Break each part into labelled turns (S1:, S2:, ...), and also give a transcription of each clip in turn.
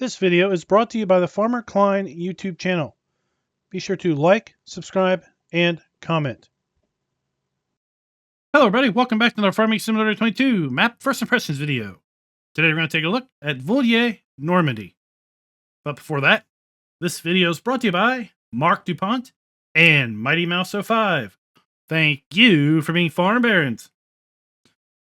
S1: This video is brought to you by the Farmer Klein YouTube channel. Be sure to like, subscribe, and comment.
S2: Hello everybody, welcome back to another Farming Simulator 22 map first impressions video. Today we're going to take a look at Vouilly Normandy. But before that, this video is brought to you by Mark DuPont and Mighty Mouse 05. Thank you for being farm barons.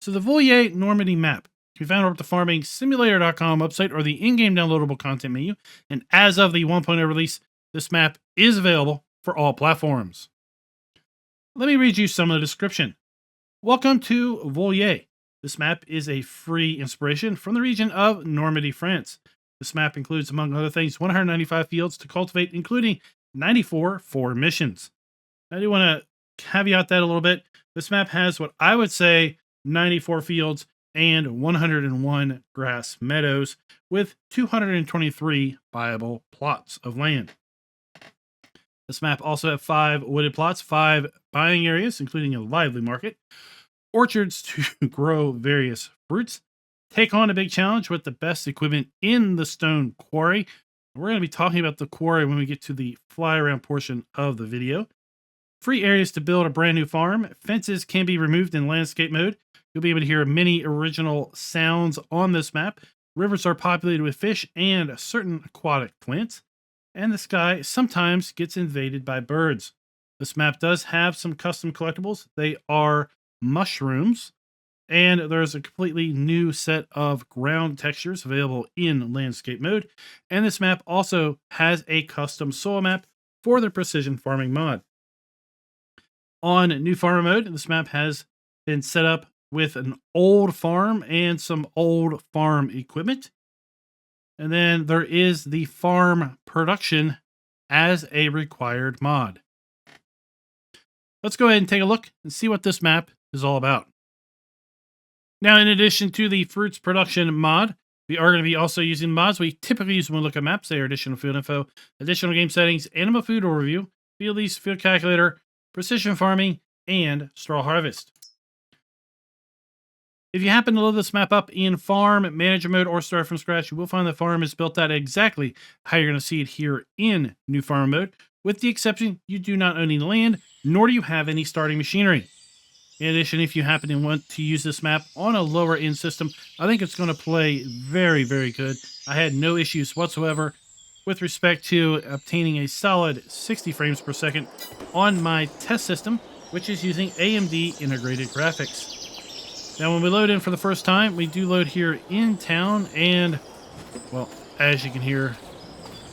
S2: So the Vouilly Normandy map can be found over at the farmingsimulator.com website or the in-game downloadable content menu. And as of the 1.0 release, this map is available for all platforms. Let me read you some of the description. Welcome to Vouilly. This map is a free inspiration from the region of Normandy, France. This map includes, among other things, 195 fields to cultivate, including 94 for missions. I do want to caveat that a little bit. This map has what I would say 94 fields and 101 grass meadows with 223 viable plots of land. This map also has 5 wooded plots, 5 buying areas, including a lively market, orchards to grow various fruits, take on a big challenge with the best equipment in the stone quarry. We're going to be talking about the quarry when we get to the fly around portion of the video. Free areas to build a brand new farm. Fences can be removed in landscape mode. You'll be able to hear many original sounds on this map. Rivers are populated with fish and certain aquatic plants. And the sky sometimes gets invaded by birds. This map does have some custom collectibles. They are mushrooms. And there's a completely new set of ground textures available in landscape mode. And this map also has a custom soil map for the precision farming mod. On new farmer mode, this map has been set up with an old farm and some old farm equipment. And then there is the farm production as a required mod. Let's go ahead and take a look and see what this map is all about. Now, in addition to the fruits production mod, we are going to be also using mods we typically use when we look at maps. They are additional field info, additional game settings, animal food overview, field lease, field calculator, precision farming, and straw harvest. If you happen to load this map up in farm manager mode or start from scratch, you will find the farm is built out exactly how you're going to see it here in new farm mode, with the exception you do not own any land, nor do you have any starting machinery. In addition, if you happen to want to use this map on a lower end system, I think it's going to play very, very good. I had no issues whatsoever with respect to obtaining a solid 60 frames per second on my test system, which is using AMD integrated graphics. Now, when we load in for the first time, we do load here in town, and, well, as you can hear,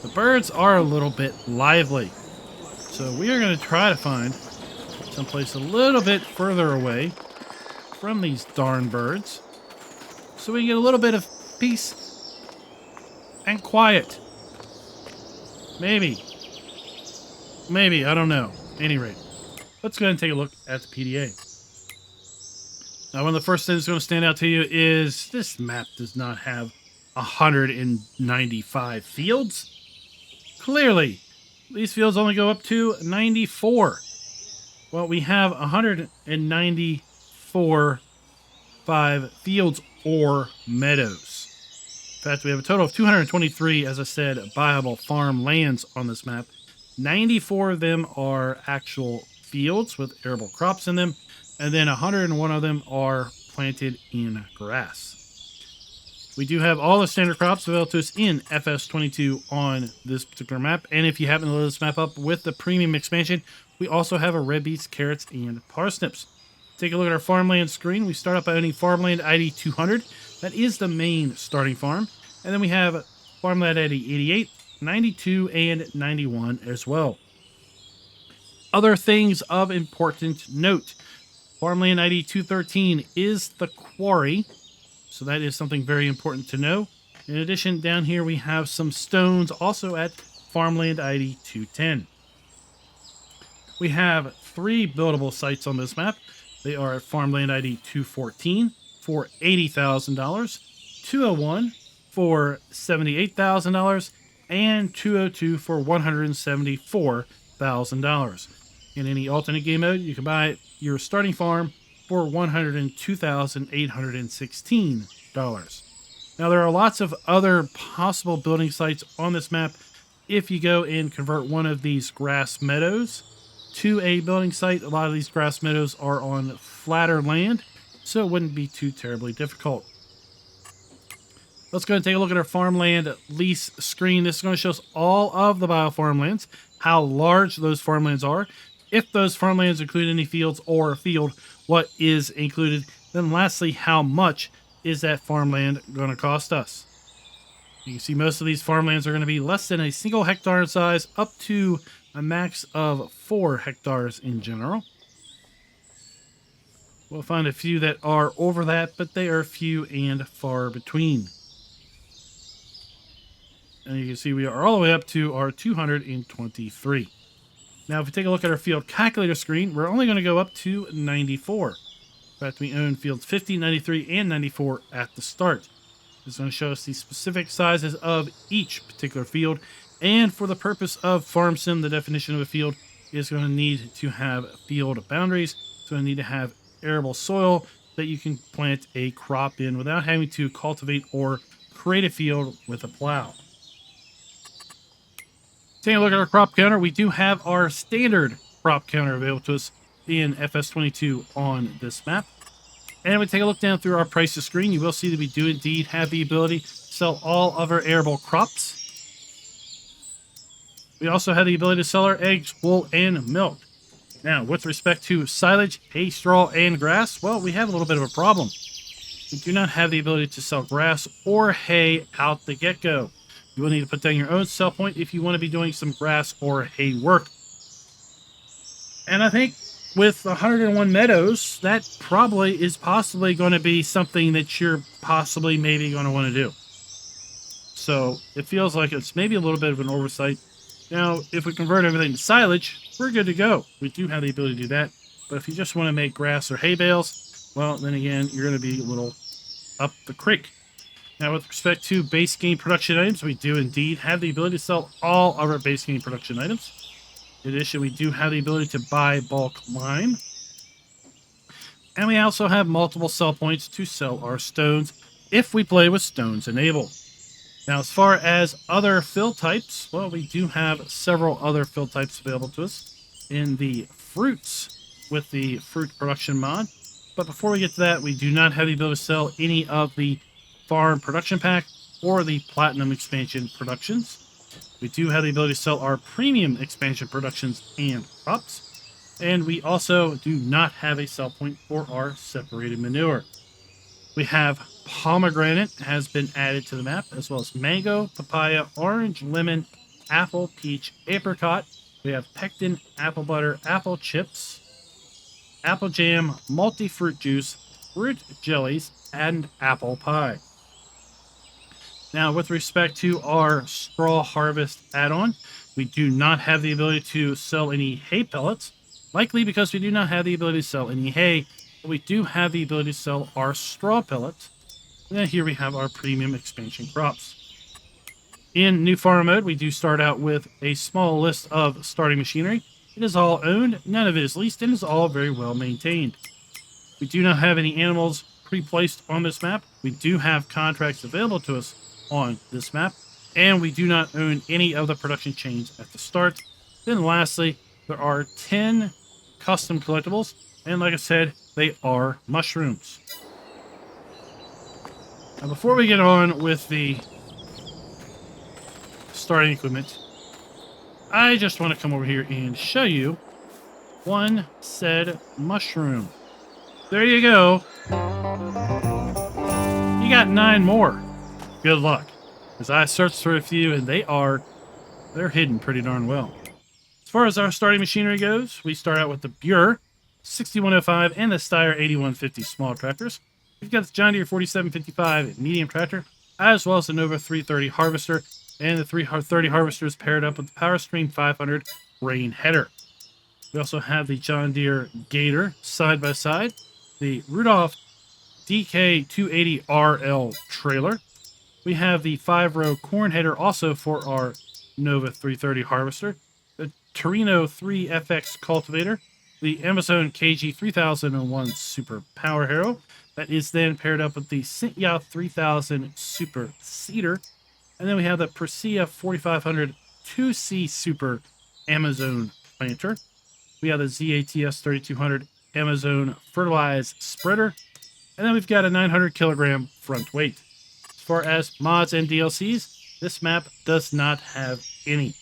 S2: the birds are a little bit lively. So we are going to try to find someplace a little bit further away from these darn birds, so we can get a little bit of peace and quiet. Maybe, I don't know. At any rate, let's go ahead and take a look at the PDA. Now, one of the first things that's going to stand out to you is this map does not have 195 fields. Clearly, these fields only go up to 94. Well, we have 194 fields or meadows. In fact, we have a total of 223, as I said, viable farm lands on this map. 94 of them are actual fields with arable crops in them, and then 101 of them are planted in grass. We do have all the standard crops available to us in FS22 on this particular map, and if you happen to load this map up with the premium expansion, we also have a red beets, carrots, and parsnips. Take a look at our farmland screen. We start up by owning farmland ID 200. That is the main starting farm. And then we have farmland ID 88, 92, and 91 as well. Other things of important note. Farmland ID 213 is the quarry, so that is something very important to know. In addition, down here we have some stones also at Farmland ID 210. We have 3 buildable sites on this map. They are at Farmland ID 214 for $80,000, 201 for $78,000, and 202 for $174,000. In any alternate game mode, you can buy your starting farm for $102,816. Now, there are lots of other possible building sites on this map. If you go and convert one of these grass meadows to a building site, a lot of these grass meadows are on flatter land, so it wouldn't be too terribly difficult. Let's go and take a look at our farmland lease screen. This is going to show us all of the biofarmlands, how large those farmlands are, if those farmlands include any fields or a field, what is included. Then lastly, how much is that farmland going to cost us? You can see most of these farmlands are going to be less than a single hectare in size, up to a max of 4 hectares in general. We'll find a few that are over that, but they are few and far between. And you can see we are all the way up to our 223. Now, if we take a look at our field calculator screen, we're only going to go up to 94. In fact, we own fields 50, 93, and 94 at the start. This is going to show us the specific sizes of each particular field. And for the purpose of Farm Sim, the definition of a field is going to need to have field boundaries. It's going to need to have arable soil that you can plant a crop in without having to cultivate or create a field with a plow. Taking a look at our crop counter, we do have our standard crop counter available to us in FS22 on this map. And we take a look down through our prices screen, you will see that we do indeed have the ability to sell all of our arable crops. We also have the ability to sell our eggs, wool, and milk. Now, with respect to silage, hay, straw, and grass, well, we have a little bit of a problem. We do not have the ability to sell grass or hay out the get-go. You will need to put down your own sell point if you want to be doing some grass or hay work. And I think with 101 meadows, that probably is possibly going to be something that you're possibly maybe going to want to do. So it feels like it's maybe a little bit of an oversight. Now, if we convert everything to silage, we're good to go. We do have the ability to do that. But if you just want to make grass or hay bales, well, then again, you're going to be a little up the creek. Now, with respect to base game production items, we do indeed have the ability to sell all of our base game production items. In addition, we do have the ability to buy bulk lime. And we also have multiple sell points to sell our stones if we play with stones enabled. Now, as far as other fill types, well, we do have several other fill types available to us in the fruits with the fruit production mod. But before we get to that, we do not have the ability to sell any of the farm production pack or the platinum expansion productions. We do have the ability to sell our premium expansion productions and crops. And we also do not have a sell point for our separated manure. We have pomegranate has been added to the map, as well as mango, papaya, orange, lemon, apple, peach, apricot. We have pectin, apple butter, apple chips, apple jam, multi-fruit juice, fruit jellies, and apple pie. Now, with respect to our straw harvest add-on, we do not have the ability to sell any hay pellets, likely because we do not have the ability to sell any hay, but we do have the ability to sell our straw pellets. And then here we have our premium expansion crops. In new farm mode, we do start out with a small list of starting machinery. It is all owned, none of it is leased, and is all very well maintained. We do not have any animals pre-placed on this map. We do have contracts available to us on this map, and we do not own any of the production chains at the start. Then lastly, there are 10 custom collectibles, and like I said, they are mushrooms. Now, before we get on with the starting equipment, I just want to come over here and show you one said mushroom. There you go. You got 9 more. Good luck. Because I searched for a few and they're hidden pretty darn well. As far as our starting machinery goes, we start out with the Bure 6105 and the Steyr 8150 small tractors. We've got the John Deere 4755 medium tractor, as well as the Nova 330 harvester, and the 330 harvester is paired up with the PowerStream 500 grain header. We also have the John Deere Gator side by side, the Rudolph DK280RL trailer. We have the 5-row corn header also for our Nova 330 harvester, the Torino 3FX cultivator, the Amazon KG 3001 Super Power Harrow, That is then paired up with the Cynthia 3000 Super Cedar. And then we have the Persea 4500 2C Super Amazon Planter. We have the ZATS 3200 Amazon Fertilized Spreader. And then we've got a 900 kilogram front weight. As far as mods and DLCs, this map does not have any.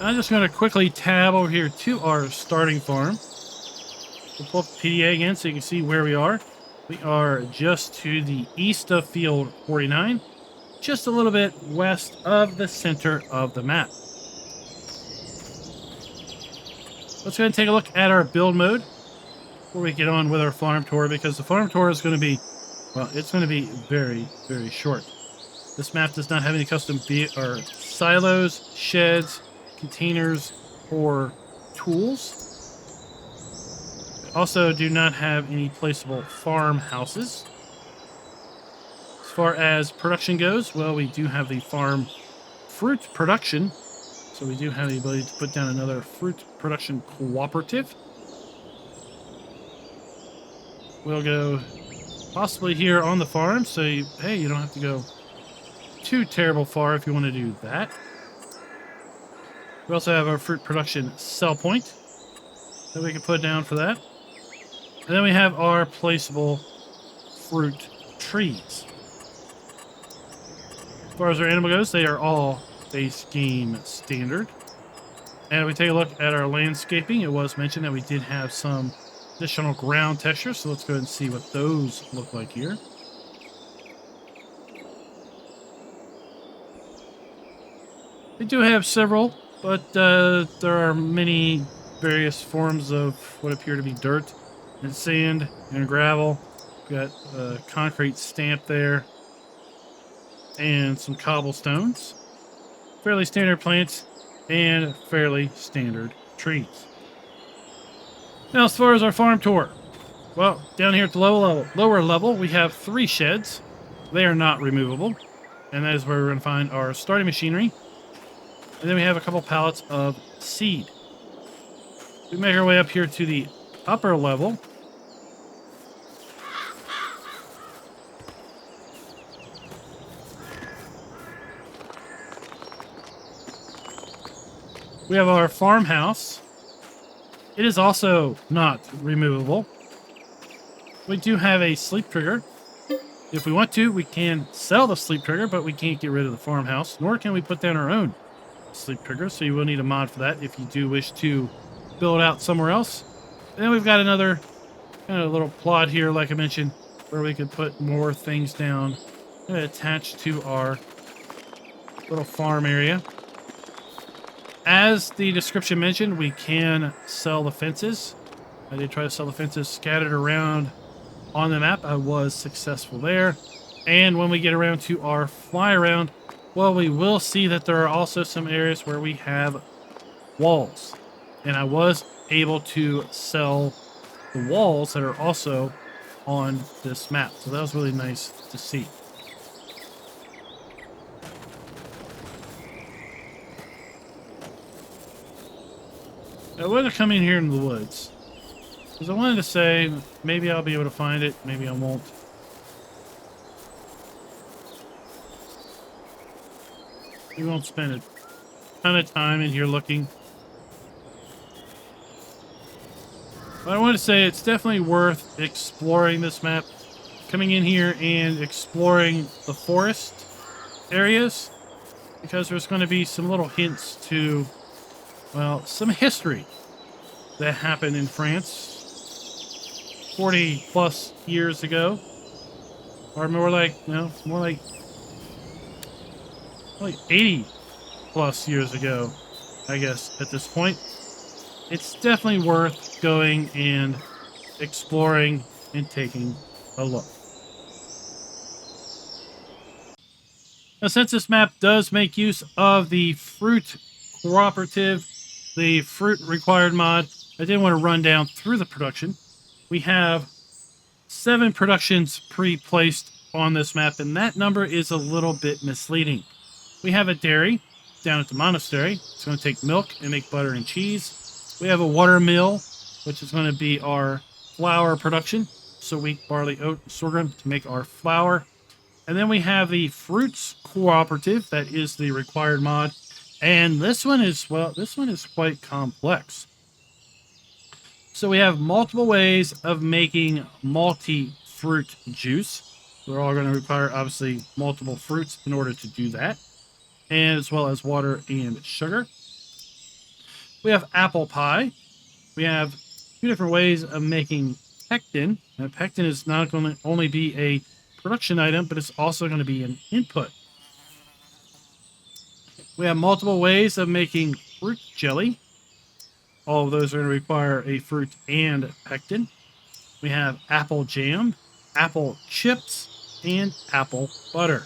S2: I'm just going to quickly tab over here to our starting farm. We'll pull up the PDA again so you can see where we are. We are just to the east of field 49, just a little bit west of the center of the map. Let's go ahead and take a look at our build mode before we get on with our farm tour, because the farm tour is going to be, well, it's going to be very, very short. This map does not have any custom or silos, sheds, containers, or tools. We also do not have any placeable farmhouses. As far as production goes, well, we do have the farm fruit production. So we do have the ability to put down another fruit production cooperative. We'll go possibly here on the farm, so hey, you don't have to go too terrible far if you want to do that. We also have our fruit production sell point that we can put down for that. And then we have our placeable fruit trees. As far as our animal goes, they are all base game standard. And if we take a look at our landscaping, it was mentioned that we did have some additional ground textures, so let's go ahead and see what those look like here. We do have several, but there are many various forms of what appear to be dirt and sand and gravel. We've got a concrete stamp there and some cobblestones. Fairly standard plants and fairly standard trees. Now, as far as our farm tour, well, down here at the lower level, we have 3 sheds. They are not removable, and that is where we're going to find our starting machinery. And then we have a couple pallets of seed. We make our way up here to the upper level. We have our farmhouse. It is also not removable. We do have a sleep trigger. If we want to, we can sell the sleep trigger, but we can't get rid of the farmhouse, nor can we put down our own sleep trigger, so you will need a mod for that if you do wish to build out somewhere else. And then we've got another kind of little plot here, like I mentioned, where we could put more things down attached to our little farm area. As the description mentioned, we can sell the fences. I did try to sell the fences scattered around on the map. I was successful there. And when we get around to our fly around, well, we will see that there are also some areas where we have walls. And I was able to sell the walls that are also on this map. So that was really nice to see. I wanted to come in here in the woods, because I wanted to say, maybe I'll be able to find it, maybe I won't. We won't spend a ton of time in here looking. But I want to say it's definitely worth exploring this map. Coming in here and exploring the forest areas, because there's going to be some little hints to, well, some history that happened in France 40 plus years ago, or more like, no, more like 80 plus years ago, I guess, at this point. It's definitely worth going and exploring and taking a look. Now, since this map does make use of the fruit cooperative, the fruit required mod, I did want to run down through the production. We have 7 productions pre-placed on this map, and that number is a little bit misleading. We have a dairy down at the monastery. It's going to take milk and make butter and cheese. We have a water mill, which is going to be our flour production. So wheat, barley, oat, and sorghum to make our flour. And then we have the fruits cooperative. That is the required mod. And this one is, well, this one is quite complex. So we have multiple ways of making multi-fruit juice. They're all going to require, obviously, multiple fruits in order to do that, and as well as water and sugar. We have apple pie. We have two different ways of making pectin. Now, pectin is not going to only be a production item, but it's also going to be an input. We have multiple ways of making fruit jelly. All of those are going to require a fruit and pectin. We have apple jam, apple chips, and apple butter.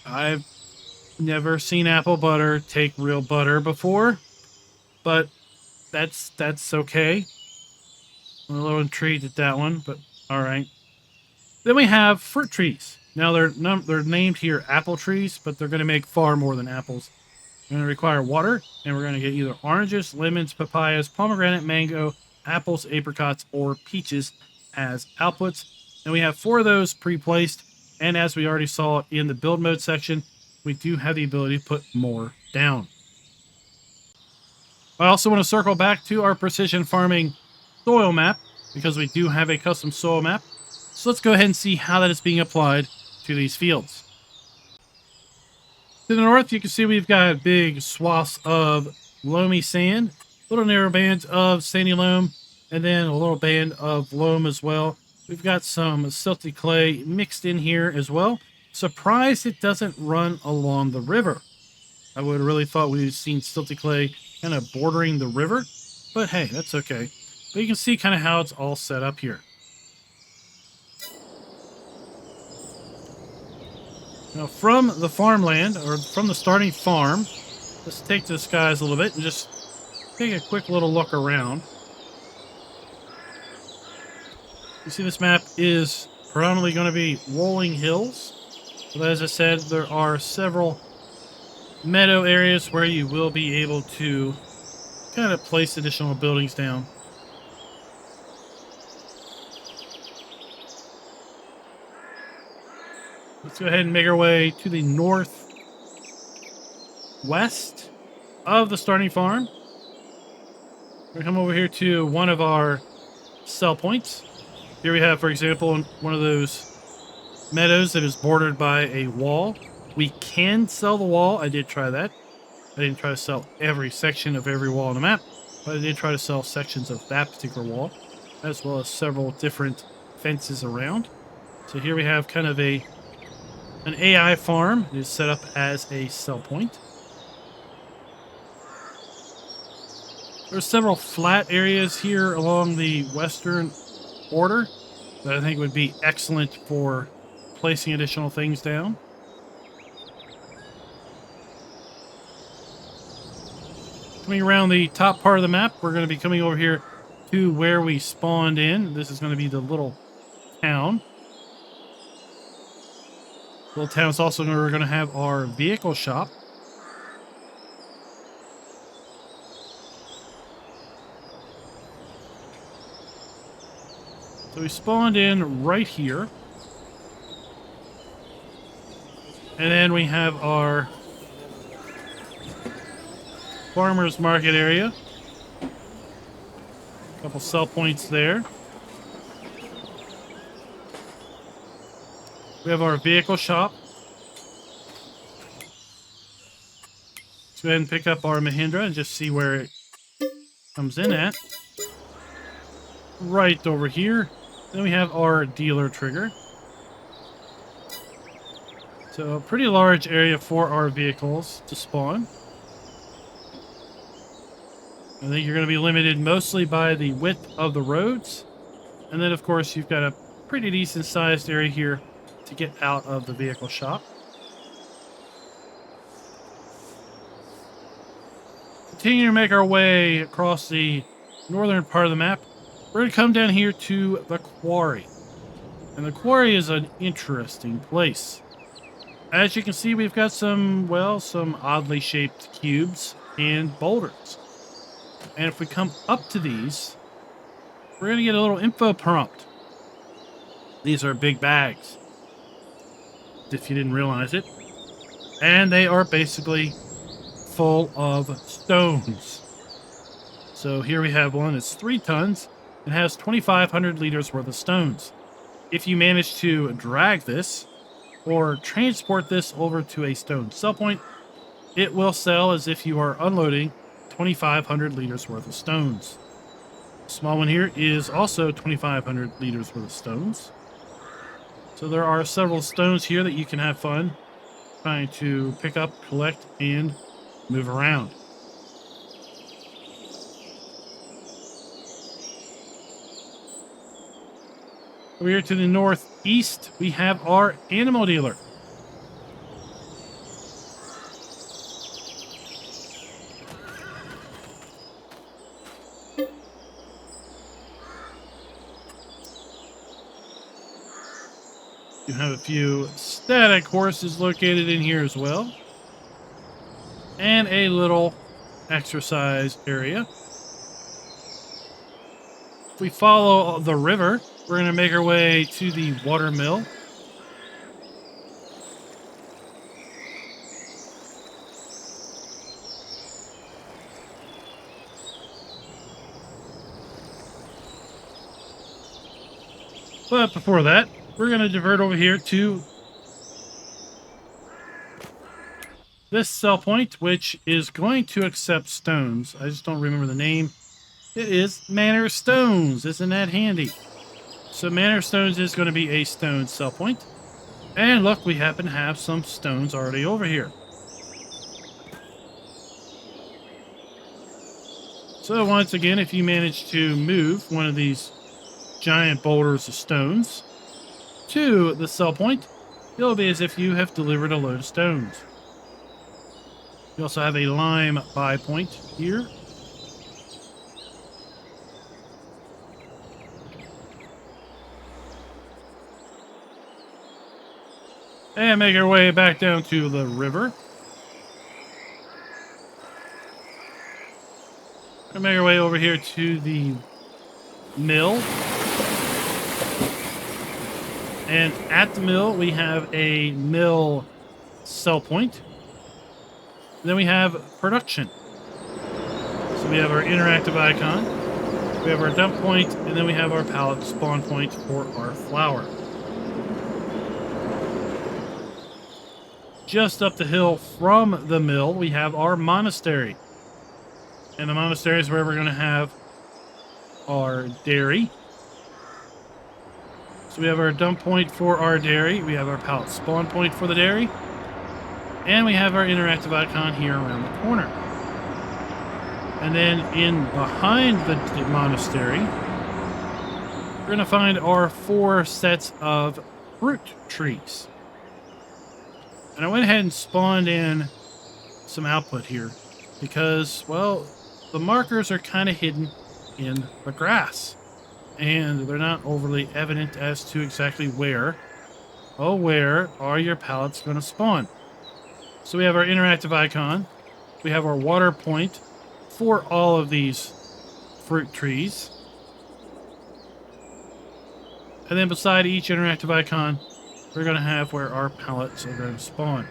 S2: I've never seen apple butter take real butter before, but that's okay. I'm a little intrigued at that one, but all right. Then we have fruit trees. Now they're named here apple trees, but they're going to make far more than apples. We're going to require water, and we're going to get either oranges, lemons, papayas, pomegranate, mango, apples, apricots, or peaches as outputs. And we have 4 of those pre-placed, and as we already saw in the build mode section, we do have the ability to put more down. I also want to circle back to our precision farming soil map, because we do have a custom soil map. So let's go ahead and see how that is being applied to these fields. To the north, you can see we've got big swaths of loamy sand, little narrow bands of sandy loam, and then a little band of loam as well. We've got some silty clay mixed in here as well. Surprised it doesn't run along the river. I would have really thought we'd seen silty clay kind of bordering the river, but hey, that's okay. But you can see kind of how it's all set up here. Now, from the farmland, or from the starting farm, let's take to the skies a little bit and just take a quick little look around. You see this map is predominantly going to be rolling hills. But as I said, there are several meadow areas where you will be able to kind of place additional buildings down. Let's go ahead and make our way to the northwest of the starting farm. We're going to come over here to one of our sell points. Here we have, for example, one of those meadows that is bordered by a wall. We can sell the wall. I did try that. I didn't try to sell every section of every wall on the map, but I did try to sell sections of that particular wall, as well as several different fences around. So here we have kind of an AI farm that is set up as a sell point. There's several flat areas here along the western border that I think would be excellent for placing additional things down. Coming around the top part of the map, we're going to be coming over here to where we spawned in. This is going to be the little town. Little town is also where we're going to have our vehicle shop. So we spawned in right here. And then we have our farmer's market area. A couple sell points there. We have our vehicle shop. Let's go ahead and pick up our Mahindra and just see where it comes in at. Right over here. Then we have our dealer trigger. So a pretty large area for our vehicles to spawn. I think you're going to be limited mostly by the width of the roads. And then, of course, you've got a pretty decent sized area here to get out of the vehicle shop. Continuing to make our way across the northern part of the map, we're going to come down here to the quarry. And the quarry is an interesting place. As you can see, we've got some, well, some oddly shaped cubes and boulders. And if we come up to these, we're going to get a little info prompt. These are big bags, if you didn't realize it. And they are basically full of stones. So here we have one that's 3 tons and has 2,500 liters worth of stones. If you manage to drag this or transport this over to a stone sell point, it will sell as if you are unloading 2,500 liters worth of stones. The small one here is also 2,500 liters worth of stones. So there are several stones here that you can have fun trying to pick up, collect, and move around. Over here to the northeast, we have our animal dealer. You have a few static horses located in here as well. And a little exercise area. If we follow the river, we're going to make our way to the water mill. But before that, we're going to divert over here to this sell point, which is going to accept stones. I just don't remember the name. It is Manor Stones. Isn't that handy? So Manor Stones is going to be a stone sell point. And look, we happen to have some stones already over here. So once again, if you manage to move one of these giant boulders of stones to the sell point, it'll be as if you have delivered a load of stones. You also have a lime buy point here. And make our way back down to the river. And make our way over here to the mill. And at the mill, we have a mill sell point. Then we have production. So we have our interactive icon. We have our dump point, and then we have our pallet spawn point for our flour. Just up the hill from the mill, we have our monastery. And the monastery is where we're going to have our dairy. So we have our dump point for our dairy. We have our pallet spawn point for the dairy. And we have our interactive icon here around the corner. And then in behind the monastery, we're going to find our 4 sets of fruit trees. And I went ahead and spawned in some output here because, well, the markers are kind of hidden in the grass. And they're not overly evident as to exactly where are your pallets going to spawn. So we have our interactive icon. We have our water point for all of these fruit trees. And then beside each interactive icon, we're going to have where our pallets are going to spawn.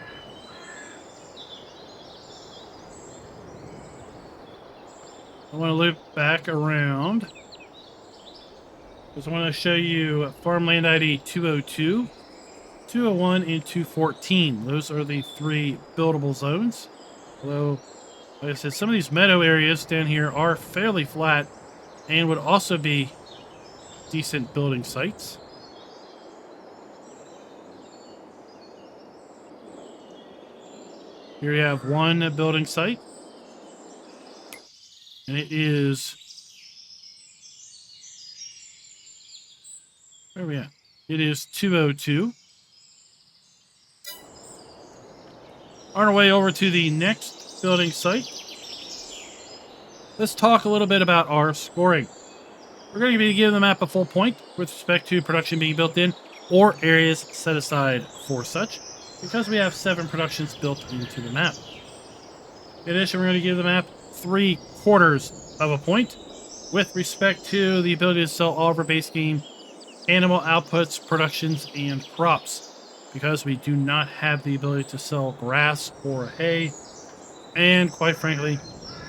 S2: I want to loop back around because I want to show you farmland ID 202, 201, and 214. Those are the 3 buildable zones. Although, like I said, some of these meadow areas down here are fairly flat and would also be decent building sites. Here we have one building site. And it is... where are we at? It is 202. On our way over to the next building site, let's talk a little bit about our scoring. We're going to be giving the map a full point with respect to production being built in or areas set aside for such. because we have 7 productions built into the map. In addition, we're going to give the map 3/4 of a point with respect to the ability to sell all of our base game animal outputs, productions, and crops, because we do not have the ability to sell grass or hay. And quite frankly,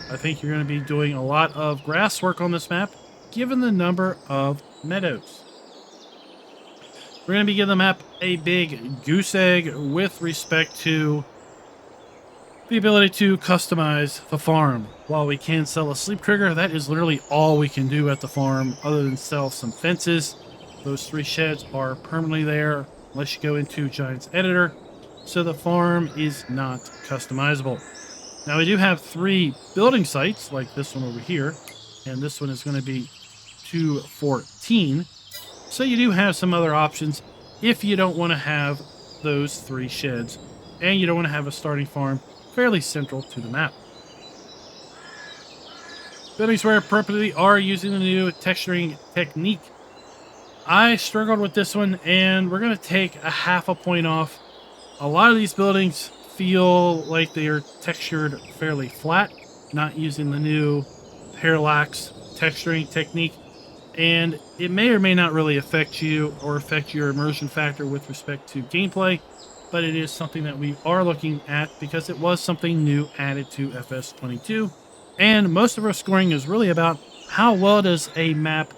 S2: I think you're going to be doing a lot of grass work on this map, given the number of meadows. We're going to be giving the map a big goose egg with respect to the ability to customize the farm. While we can sell a sleep trigger, that is literally all we can do at the farm other than sell some fences. Those 3 sheds are permanently there unless you go into Giant's Editor, so the farm is not customizable. Now we do have 3 building sites like this one over here, and this one is going to be 214. So you do have some other options if you don't want to have those 3 sheds and you don't want to have a starting farm fairly central to the map. Buildings where appropriately are using the new texturing technique. I struggled with this one, and we're going to take a half a point off. A lot of these buildings feel like they are textured fairly flat, not using the new parallax texturing technique, and it may or may not really affect you or affect your immersion factor with respect to gameplay, but it is something that we are looking at because it was something new added to FS22, and most of our scoring is really about how well does a map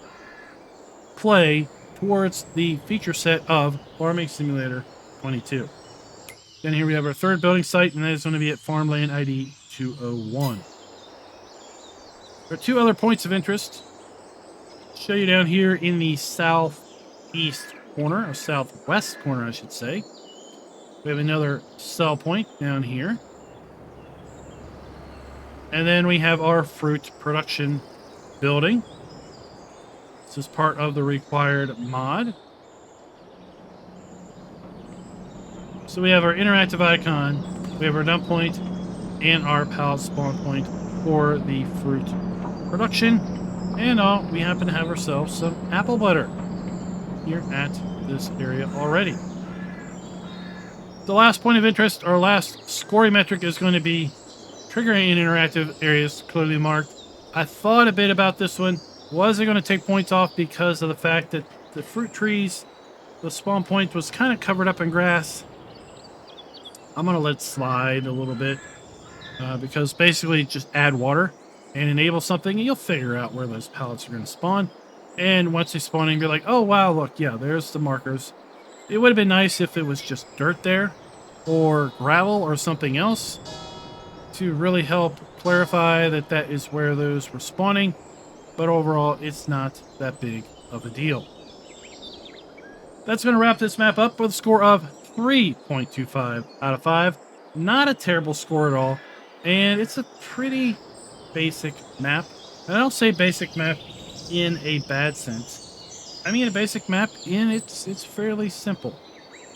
S2: play towards the feature set of Farming Simulator 22. Then here we have our 3rd building site, and that is going to be at Farmland ID 201. There are 2 other points of interest. Show you down here in the southeast corner, or southwest corner, I should say. We have another sell point down here. And then we have our fruit production building. This is part of the required mod. So we have our interactive icon, we have our dump point, and our pallet spawn point for the fruit production. And we happen to have ourselves some apple butter here at this area already. The last point of interest, our last scoring metric, is going to be triggering in interactive areas clearly marked. I thought a bit about this one. Was it going to take points off because of the fact that the fruit trees, the spawn point was kind of covered up in grass? I'm going to let it slide a little bit because basically just add water and enable something, and you'll figure out where those pallets are going to spawn. And once they spawn in, you're like, oh, wow, look, yeah, there's the markers. It would have been nice if it was just dirt there or gravel or something else to really help clarify that that is where those were spawning. But overall, it's not that big of a deal. That's going to wrap this map up with a score of 3.25 out of 5. Not a terrible score at all. And it's a pretty basic map. And I don't say basic map in a bad sense. I mean a basic map in it's fairly simple.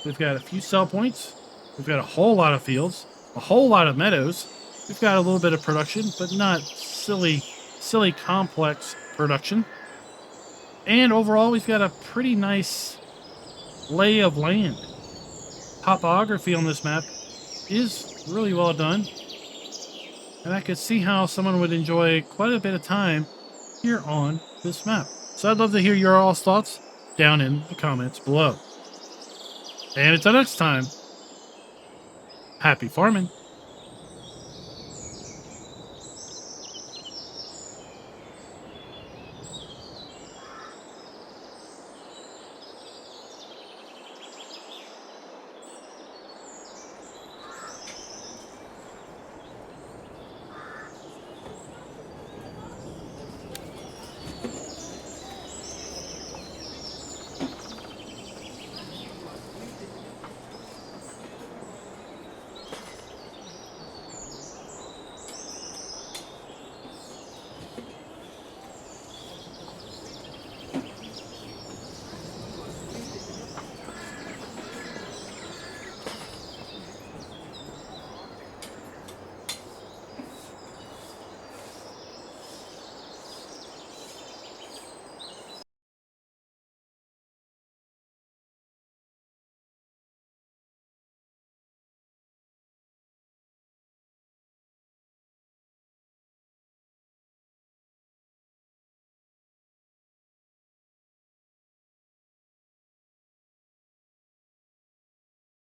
S2: We've got a few sell points. We've got a whole lot of fields. A whole lot of meadows. We've got a little bit of production, but not silly complex production. And overall, we've got a pretty nice lay of land. Topography on this map is really well done. And I could see how someone would enjoy quite a bit of time here on this map. So I'd love to hear your all's thoughts down in the comments below. And until next time, happy farming.